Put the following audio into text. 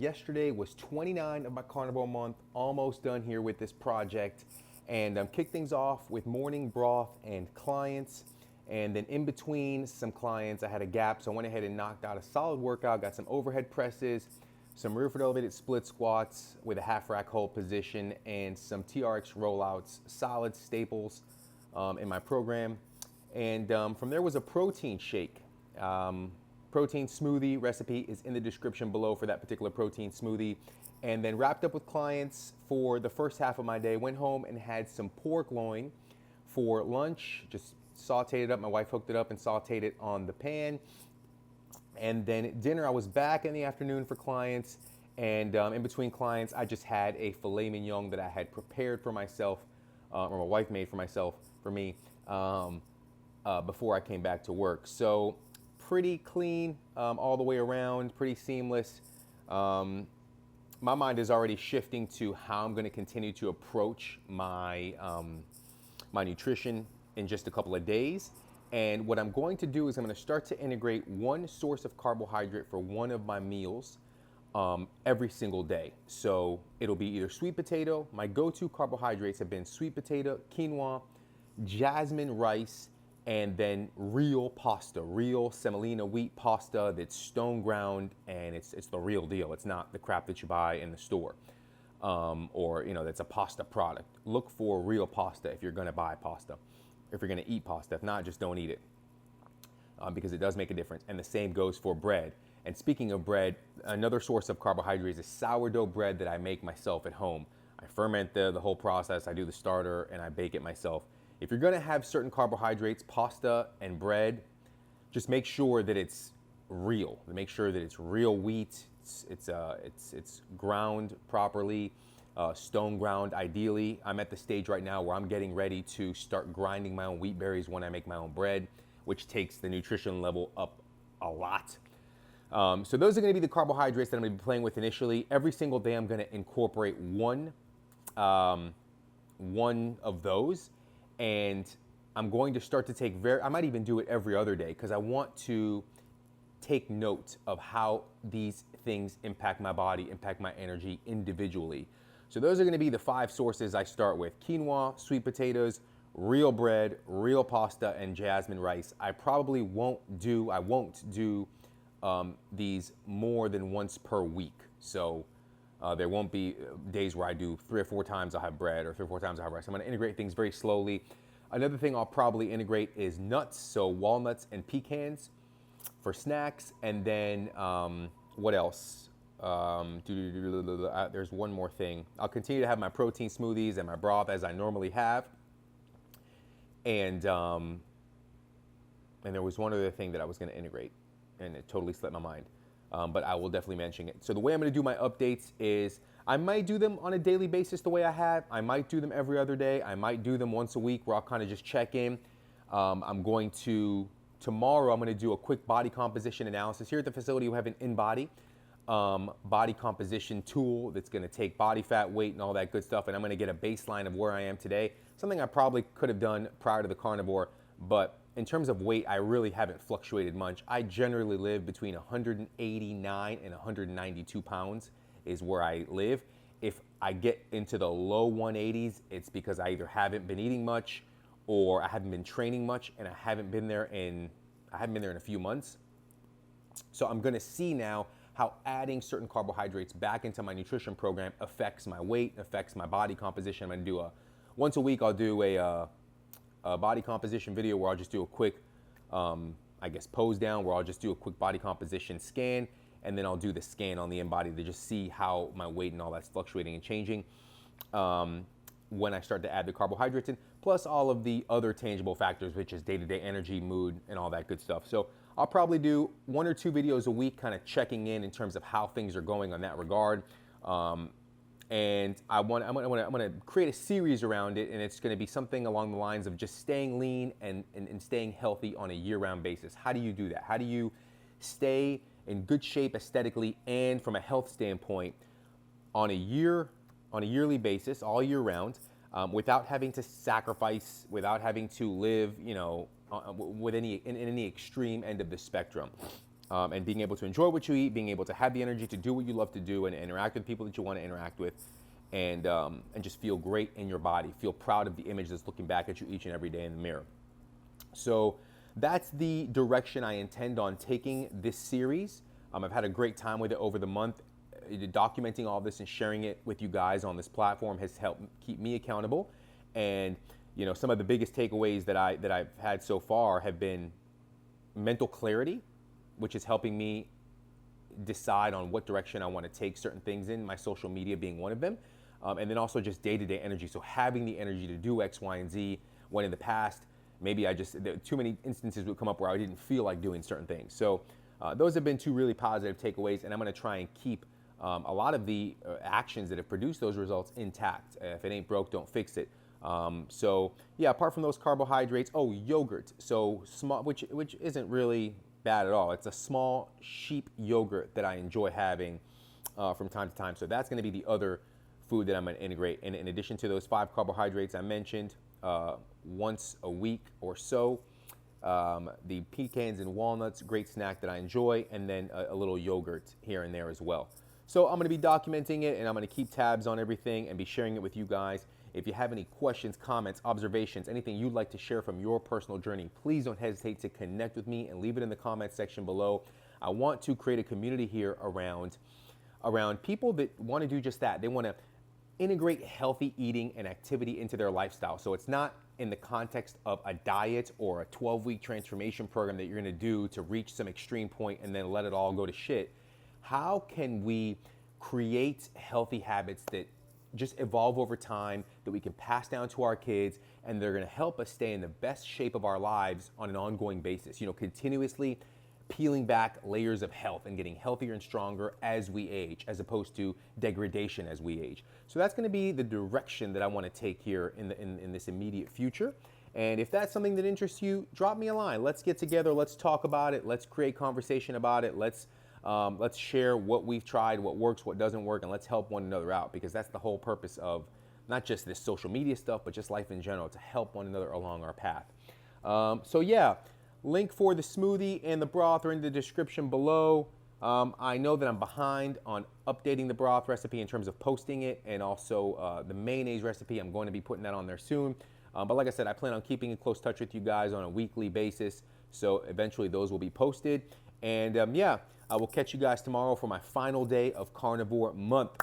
yesterday was 29 of my carnivore month, almost done here with this project. And kicked things off with morning broth and clients. And then in between some clients, I had a gap. So I went ahead and knocked out a solid workout, got some overhead presses, some rear foot elevated split squats with a half rack hold position, and some TRX rollouts, solid staples in my program. And from there was a protein shake. Protein smoothie recipe is in the description below for that particular protein smoothie. And then wrapped up with clients for the first half of my day. Went home and had some pork loin for lunch. Just sauteed it up. My wife hooked it up and sauteed it on the pan. And then at dinner, I was back in the afternoon for clients. And in between clients, I just had a filet mignon that I had prepared for myself, or my wife made for me, before I came back to work. So pretty clean all the way around, pretty seamless. My mind is already shifting to how I'm going to continue to approach my my nutrition in just a couple of days. And what I'm going to do is I'm going to start to integrate one source of carbohydrate for one of my meals every single day. So it'll be either sweet potato. My go-to carbohydrates have been sweet potato, quinoa, jasmine rice, and then real pasta, real semolina wheat pasta that's stone ground, and it's the real deal. It's not the crap that you buy in the store, or that's a pasta product. Look for real pasta if you're gonna buy pasta, if you're gonna eat pasta. If not, just don't eat it, because it does make a difference. And the same goes for bread. And speaking of bread, another source of carbohydrates is sourdough bread that I make myself at home. I ferment the whole process. I do the starter and I bake it myself. If you're gonna have certain carbohydrates, pasta and bread, just make sure that it's real. Make sure that it's real wheat. It's ground properly, stone ground ideally. I'm at the stage right now where I'm getting ready to start grinding my own wheat berries when I make my own bread, which takes the nutrition level up a lot. So those are gonna be the carbohydrates that I'm gonna be playing with initially. Every single day I'm gonna incorporate one of those. And I'm going to start to take I might even do it every other day, because I want to take note of how these things impact my body, impact my energy individually. So those are going to be the 5 sources I start with: quinoa, sweet potatoes, real bread, real pasta, and jasmine rice. I probably won't do these more than once per week. So there won't be days where I do 3 or 4 times I'll have bread, or 3 or 4 times I'll have rice. I'm gonna integrate things very slowly. Another thing I'll probably integrate is nuts, so walnuts and pecans for snacks. And then what else? There's one more thing. I'll continue to have my protein smoothies and my broth as I normally have. And there was one other thing that I was gonna integrate, and it totally slipped my mind. But I will definitely mention it. So the way I'm gonna do my updates is I might do them on a daily basis the way I have. I might do them every other day. I might do them once a week where I'll kind of just check in. Tomorrow I'm gonna do a quick body composition analysis. Here at the facility, we have an InBody body composition tool that's gonna take body fat, weight, and all that good stuff. And I'm gonna get a baseline of where I am today. Something I probably could have done prior to the carnivore, but in terms of weight, I really haven't fluctuated much. I generally live between 189 and 192 pounds is where I live. If I get into the low 180s, it's because I either haven't been eating much, or I haven't been training much, and I haven't been there in a few months. So I'm gonna see now how adding certain carbohydrates back into my nutrition program affects my weight, affects my body composition. I'm gonna do once a week, I'll do a body composition video where I'll just do a quick, pose down, where I'll just do a quick body composition scan, and then I'll do the scan on the InBody to just see how my weight and all that's fluctuating and changing when I start to add the carbohydrates in, plus all of the other tangible factors, which is day-to-day energy, mood, and all that good stuff. So I'll probably do 1 or 2 videos a week, kind of checking in terms of how things are going on that regard. And I'm gonna create a series around it, and it's gonna be something along the lines of just staying lean and staying healthy on a year-round basis. How do you do that? How do you stay in good shape aesthetically and from a health standpoint on a yearly basis, all year round, without having to sacrifice, without having to live, in any extreme end of the spectrum? and being able to enjoy what you eat, being able to have the energy to do what you love to do and interact with people that you want to interact with, and just feel great in your body, feel proud of the image that's looking back at you each and every day in the mirror. So that's the direction I intend on taking this series. I've had a great time with it over the month. Documenting all this and sharing it with you guys on this platform has helped keep me accountable. And some of the biggest takeaways that I've had so far have been mental clarity, which is helping me decide on what direction I want to take certain things in, my social media being one of them. And then also just day-to-day energy. So having the energy to do X, Y, and Z, when in the past, maybe too many instances would come up where I didn't feel like doing certain things. So those have been two really positive takeaways, and I'm going to try and keep a lot of the actions that have produced those results intact. If it ain't broke, don't fix it. So yeah, apart from those carbohydrates, yogurt. So small, which isn't really bad at all. It's a small sheep yogurt that I enjoy having from time to time. So that's going to be the other food that I'm going to integrate. And in addition to those 5 carbohydrates I mentioned, once a week or so, the pecans and walnuts, great snack that I enjoy, and then a little yogurt here and there as well. So I'm going to be documenting it, and I'm going to keep tabs on everything and be sharing it with you guys. If you have any questions, comments, observations, anything you'd like to share from your personal journey, please don't hesitate to connect with me and leave it in the comments section below. I want to create a community here around people that want to do just that. They want to integrate healthy eating and activity into their lifestyle. So it's not in the context of a diet or a 12-week transformation program that you're going to do to reach some extreme point and then let it all go to shit. How can we create healthy habits that just evolve over time, that we can pass down to our kids, and they're going to help us stay in the best shape of our lives on an ongoing basis, continuously peeling back layers of health and getting healthier and stronger as we age, as opposed to degradation as we age. So that's going to be the direction that I want to take here in this immediate future. And if that's something that interests you, drop me a line. Let's get together. Let's talk about it. Let's create conversation about it. Let's share what we've tried, what works, what doesn't work, and let's help one another out, because that's the whole purpose of not just this social media stuff, but just life in general, to help one another along our path. So yeah, link for the smoothie and the broth are in the description below. I know that I'm behind on updating the broth recipe in terms of posting it, and also the mayonnaise recipe. I'm going to be putting that on there soon. But like I said, I plan on keeping in close touch with you guys on a weekly basis. So eventually those will be posted. And yeah, I will catch you guys tomorrow for my final day of Carnivore month.